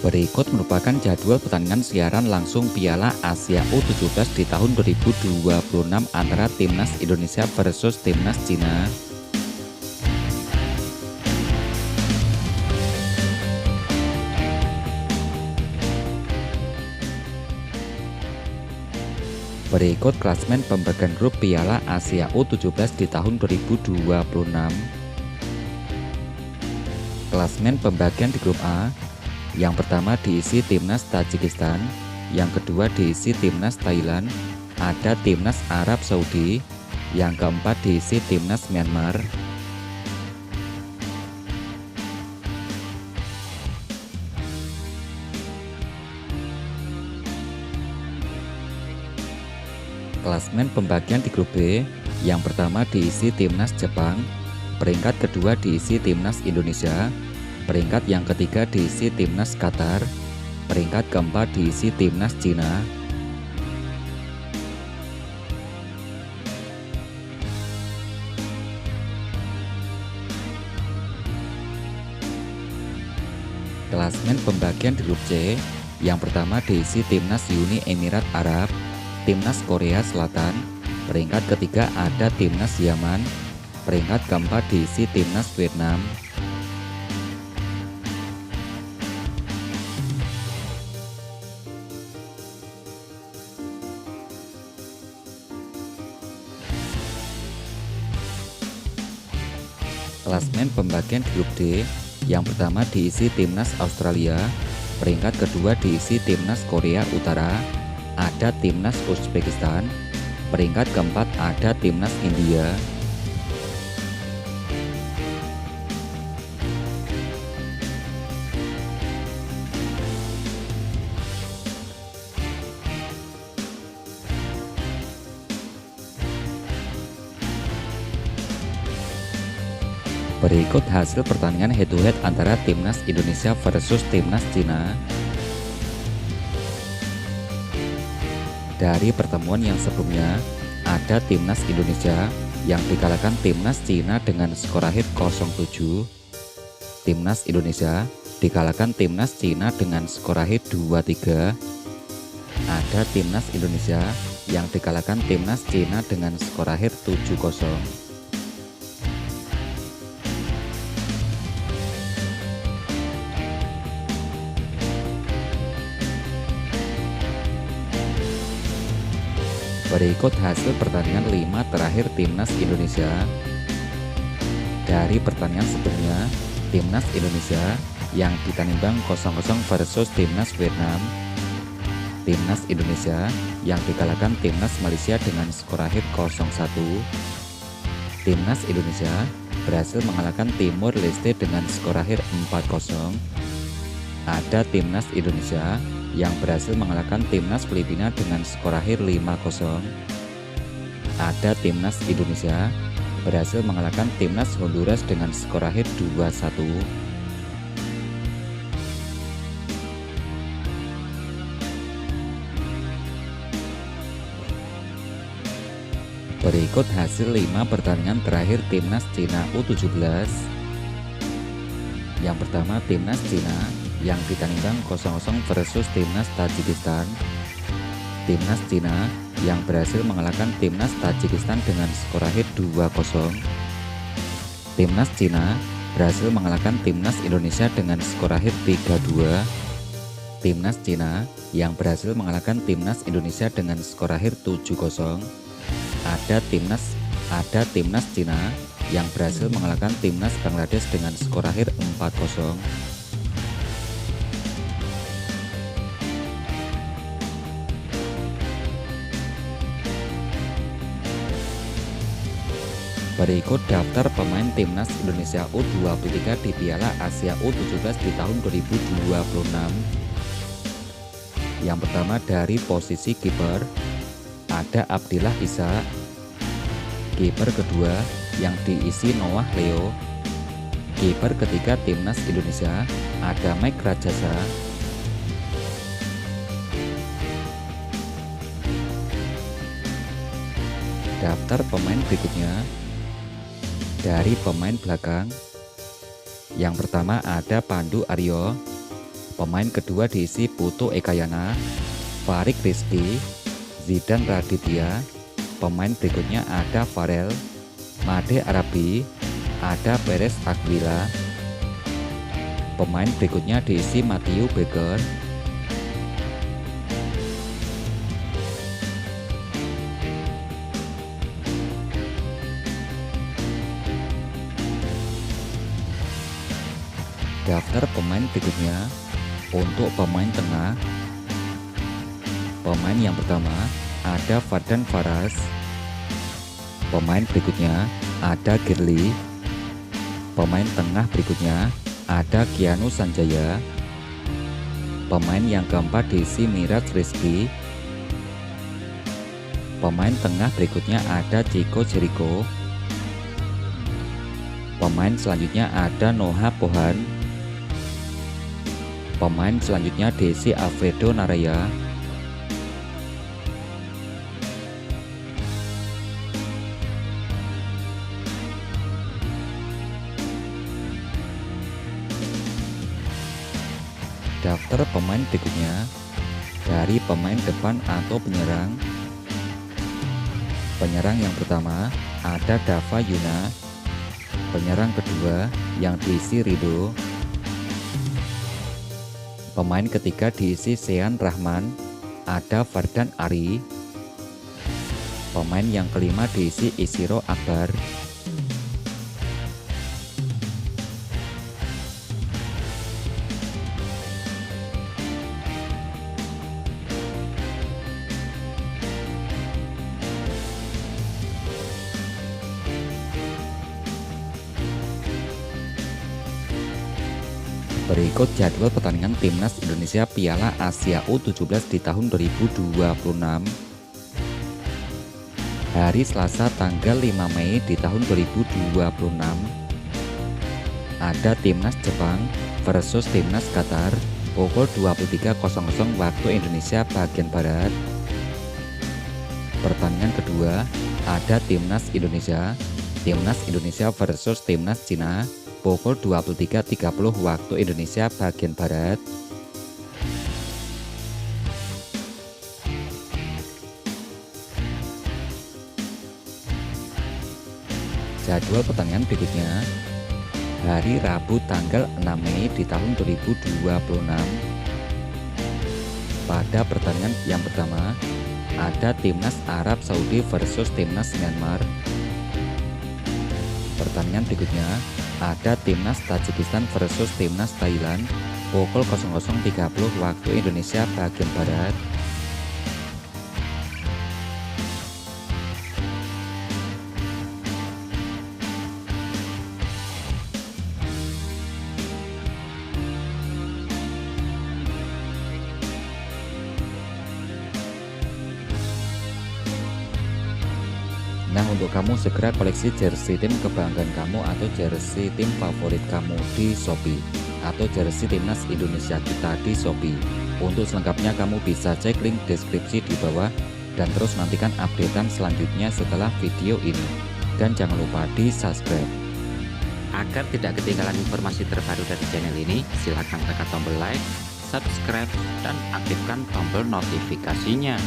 Berikut merupakan jadwal pertandingan siaran langsung Piala Asia U17 di tahun 2026 antara Timnas Indonesia versus Timnas Cina. Berikut klasmen pembagian grup Piala Asia U17 di tahun 2026. Klasmen pembagian di grup A. Yang pertama diisi Timnas Tajikistan, yang kedua diisi Timnas Thailand, ada Timnas Arab Saudi, yang keempat diisi Timnas Myanmar. Klasmen pembagian di grup B. Yang pertama diisi Timnas Jepang, peringkat kedua diisi Timnas Indonesia, peringkat yang ketiga diisi Timnas Qatar, peringkat keempat diisi Timnas Cina. Klasmen pembagian di grup C. Yang pertama diisi Timnas Uni Emirat Arab, Timnas Korea Selatan, peringkat ketiga ada Timnas Yaman, peringkat keempat diisi Timnas Vietnam. Klasmen pembagian di grup D. Yang pertama diisi Timnas Australia, peringkat kedua diisi Timnas Korea Utara, ada Timnas Uzbekistan, peringkat keempat ada Timnas India. Berikut hasil pertandingan head-to-head antara Timnas Indonesia versus Timnas Cina. Dari pertemuan yang sebelumnya, ada Timnas Indonesia yang dikalahkan Timnas Cina dengan skor akhir 0-7. Timnas Indonesia dikalahkan Timnas Cina dengan skor akhir 2-3. Ada Timnas Indonesia yang dikalahkan Timnas Cina dengan skor akhir 7-0. Berikut hasil pertandingan 5 terakhir Timnas Indonesia. Dari pertandingan sebelumnya, Timnas Indonesia yang ditanimbang 0-0 versus Timnas Vietnam. Timnas Indonesia yang dikalahkan Timnas Malaysia dengan skor akhir 0-1. Timnas Indonesia berhasil mengalahkan Timor Leste dengan skor akhir 4-0. Ada Timnas Indonesia yang berhasil mengalahkan Timnas Filipina dengan skor akhir 5-0. Ada Timnas Indonesia berhasil mengalahkan Timnas Honduras dengan skor akhir 2-1. Berikut hasil 5 pertandingan terakhir Timnas Cina U17. Yang pertama Timnas Cina yang ditandingkan 0-0 versus Timnas Tajikistan. Timnas Cina yang berhasil mengalahkan Timnas Tajikistan dengan skor akhir 2-0. Timnas Cina berhasil mengalahkan Timnas Indonesia dengan skor akhir 3-2. Timnas Cina yang berhasil mengalahkan Timnas Indonesia dengan skor akhir 7-0. Ada Timnas Cina yang berhasil mengalahkan Timnas Bangladesh dengan skor akhir 4-0. Berikut daftar pemain Timnas Indonesia U23 di Piala Asia U17 di tahun 2026. Yang pertama dari posisi kiper, ada Abdillah Isa. Kiper kedua yang diisi Noah Leo. Kiper ketiga Timnas Indonesia ada Mike Rajasa. Daftar pemain berikutnya. Dari pemain belakang, yang pertama ada Pandu Aryo, Pemain kedua diisi Putu Ekayana, Farik Rizky, Zidan Raditya. Pemain berikutnya ada Farel, Made Arabi, ada Perez Aguila. Pemain berikutnya diisi Matthew Baker, daftar pemain berikutnya. Untuk pemain tengah, pemain yang pertama ada Fardan Faras. Pemain berikutnya ada Girly. Pemain tengah berikutnya ada Kianu Sanjaya. Pemain yang keempat diisi Miraj Rizky. Pemain tengah berikutnya ada Chico Jericho. Pemain selanjutnya ada Noah Pohan. Pemain selanjutnya Desi Alfredo Naraya. Daftar pemain berikutnya dari pemain depan atau penyerang. Penyerang yang pertama ada Dava Yuna. Penyerang kedua yang diisi Rido. Pemain ketiga diisi Sean Rahman, ada Fardan Ari. Pemain yang kelima diisi Isiro Akbar. Berikut jadwal pertandingan Timnas Indonesia Piala Asia U17 di tahun 2026. Hari Selasa tanggal 5 Mei di tahun 2026 ada Timnas Jepang versus Timnas Qatar pukul 23.00 waktu Indonesia bagian Barat. Pertandingan kedua ada Timnas Indonesia versus Timnas Cina pukul 23.30 waktu Indonesia bagian Barat. Jadwal pertandingan berikutnya hari Rabu tanggal 6 Mei di tahun 2026. Pada pertandingan yang pertama ada Timnas Arab Saudi versus Timnas Myanmar. Pertandingan berikutnya ada Timnas Tajikistan versus Timnas Thailand pukul 00.30 waktu Indonesia bagian Barat. Nah, untuk kamu segera koleksi jersey tim kebanggaan kamu atau jersey tim favorit kamu di Shopee atau jersey timnas Indonesia kita di Shopee. Untuk selengkapnya kamu bisa cek link deskripsi di bawah dan terus nantikan updatean selanjutnya setelah video ini. Dan jangan lupa di subscribe. Agar tidak ketinggalan informasi terbaru dari channel ini, silahkan tekan tombol like, subscribe, dan aktifkan tombol notifikasinya.